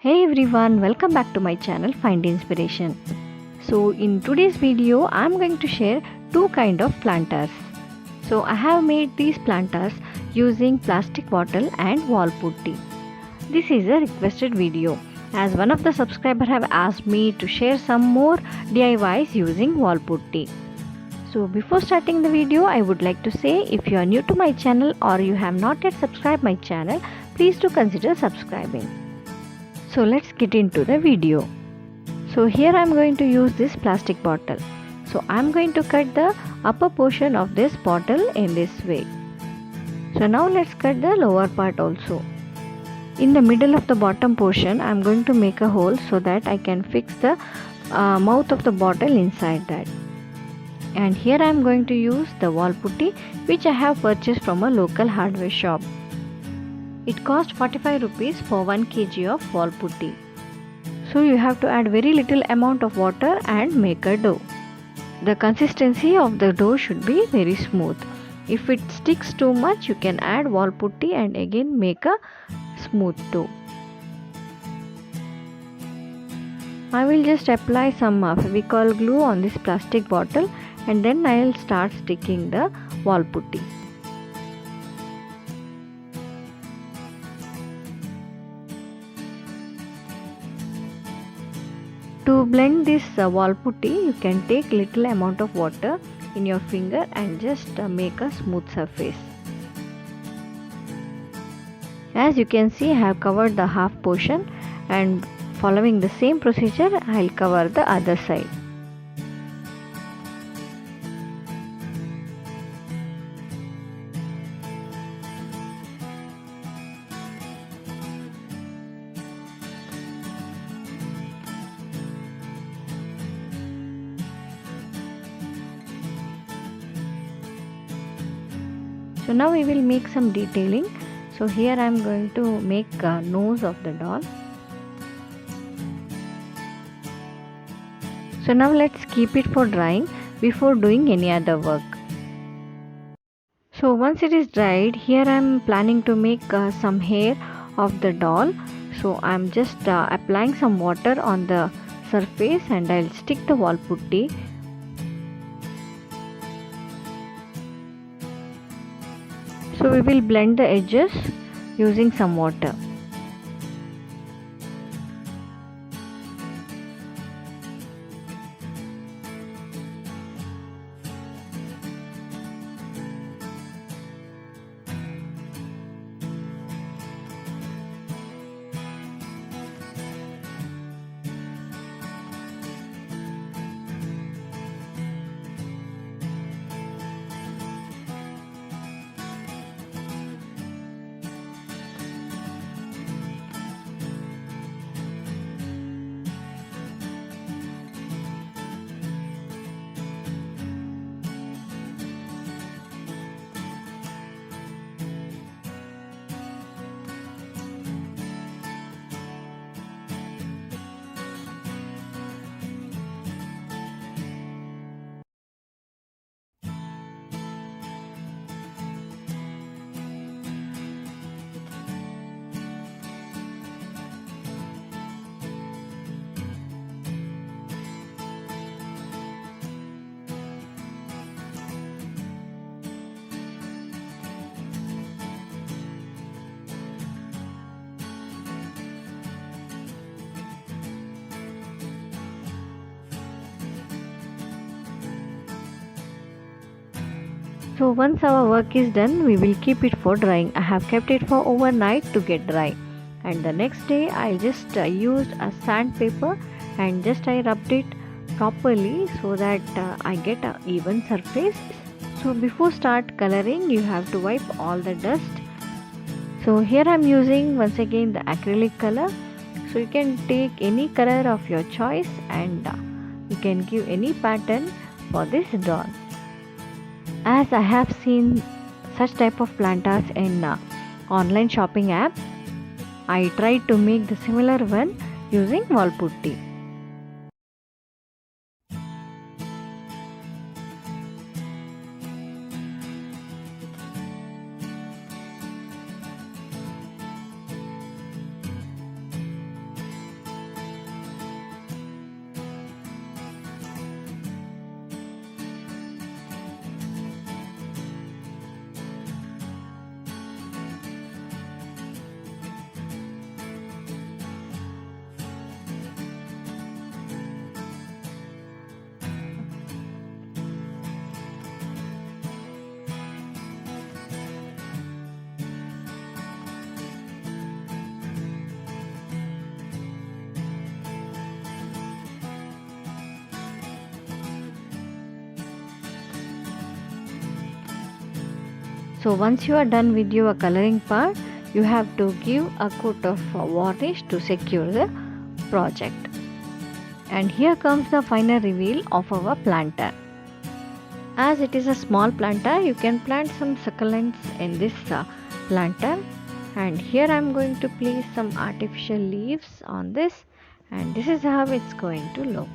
Hey everyone, welcome back to my channel Find Inspiration. So in today's video I'm going to share two kind of planters. So I have made these planters using plastic bottle and wall putty. This is a requested video as one of the subscribers have asked me to share some more DIYs using wall putty. So before starting the video, I would like to say if you are new to my channel or you have not yet subscribed my channel, please do consider subscribing. So let's get into the video. So here I am going to use this plastic bottle. So I am going to cut the upper portion of this bottle in this way. So now let's cut the lower part also. In the middle of the bottom portion I am going to make a hole so that I can fix the mouth of the bottle inside that. And here I am going to use the wall putty which I have purchased from a local hardware shop. It cost 45 rupees for 1 kg of wall putty. So you have to add very little amount of water and make a dough. The consistency of the dough should be very smooth. If it sticks too much, you can add wall putty and again make a smooth dough. I will just apply some Fevicol glue on this plastic bottle and then I will start sticking the wall putty. To blend this wall putty, you can take little amount of water in your finger and just make a smooth surface. As you can see, I have covered the half portion and following the same procedure, I will cover the other side. So now we will make some detailing. So here I am going to make a nose of the doll. So now let's keep it for drying before doing any other work. So once it is dried, here I am planning to make some hair of the doll. So I am just applying some water on the surface and I will stick the wall putty. So we will blend the edges using some water. So once our work is done, we will keep it for drying. I have kept it for overnight to get dry. And the next day I just used a sandpaper and just I rubbed it properly so that I get an even surface. So before start coloring, you have to wipe all the dust. So here I am using once again the acrylic color. So you can take any color of your choice and you can give any pattern for this doll. As I have seen such type of planters in online shopping app, I tried to make the similar one using wall putty. So once you are done with your coloring part, you have to give a coat of varnish to secure the project. And here comes the final reveal of our planter. As it is a small planter, you can plant some succulents in this planter. And here I am going to place some artificial leaves on this, and this is how it's going to look.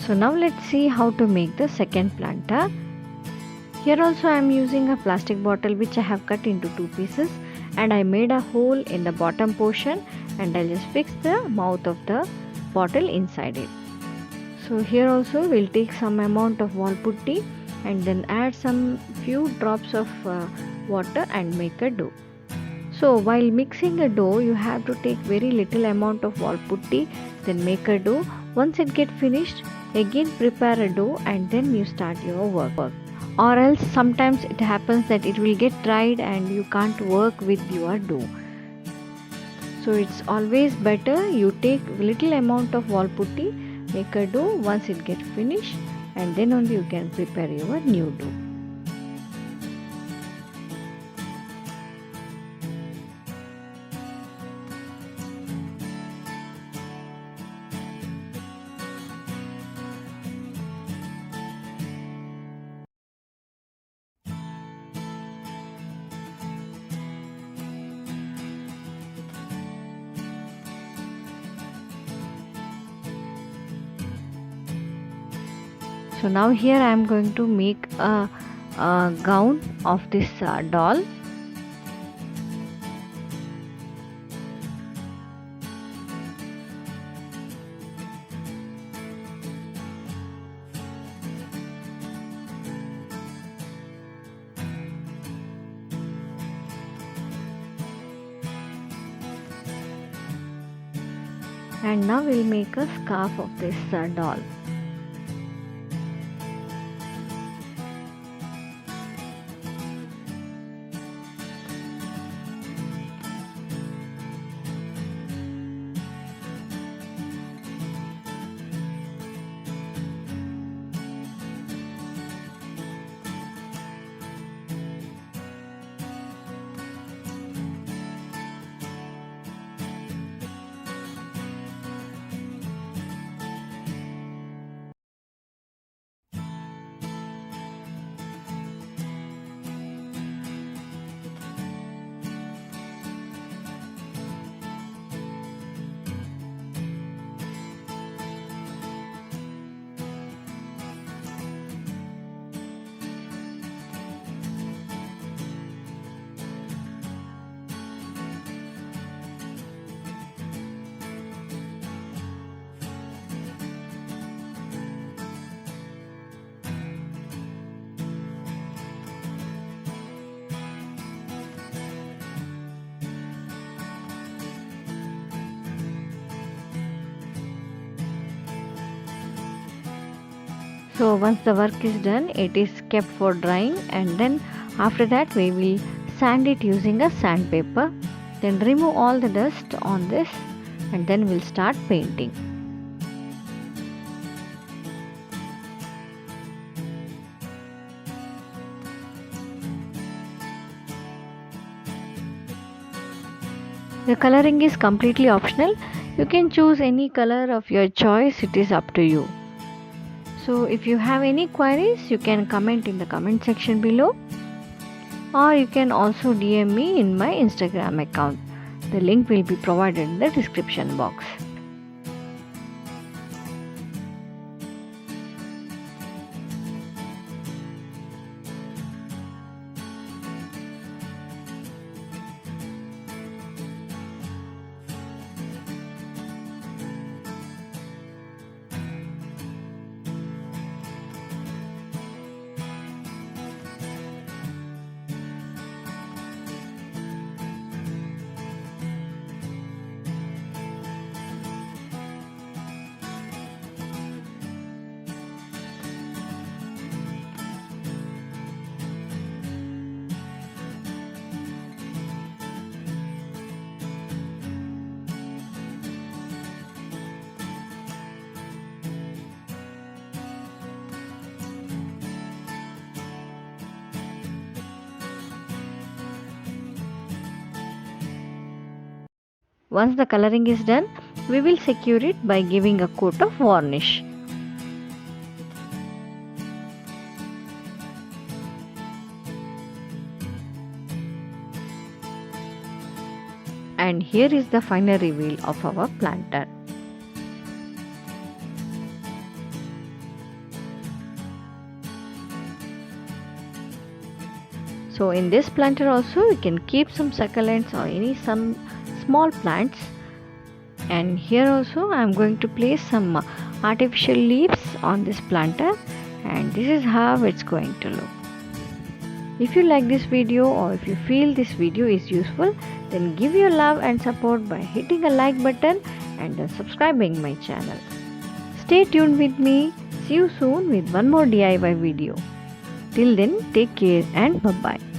So now let's see how to make the second planter. Here also I am using a plastic bottle which I have cut into two pieces, and I made a hole in the bottom portion, and I'll just fix the mouth of the bottle inside it. So here also we'll take some amount of wall putty and then add some few drops of water and make a dough. So while mixing a dough, you have to take very little amount of wall putty, then make a dough. Once it gets finished, again prepare a dough and then you start your work. Or else sometimes it happens that it will get dried and you can't work with your dough. So it's always better you take little amount of wall putty, make a dough. Once it gets finished, and then only you can prepare your new dough. So now here I am going to make a gown of this doll. And now we'll make a scarf of this doll. So once the work is done, it is kept for drying, and then after that we will sand it using a sandpaper. Then remove all the dust on this, and then we'll start painting. The coloring is completely optional. You can choose any color of your choice, it is up to you. So if you have any queries, you can comment in the comment section below, or you can also DM me in my Instagram account. The link will be provided in the description box. Once the coloring is done, we will secure it by giving a coat of varnish. And here is the final reveal of our planter. So in this planter also we can keep some succulents or some small plants. And here also I am going to place some artificial leaves on this planter, and this is how it's going to look. If you like this video or if you feel this video is useful, then give your love and support by hitting a like button and then subscribing my channel. Stay tuned with me. See you soon with one more DIY video. Till then, take care and bye bye.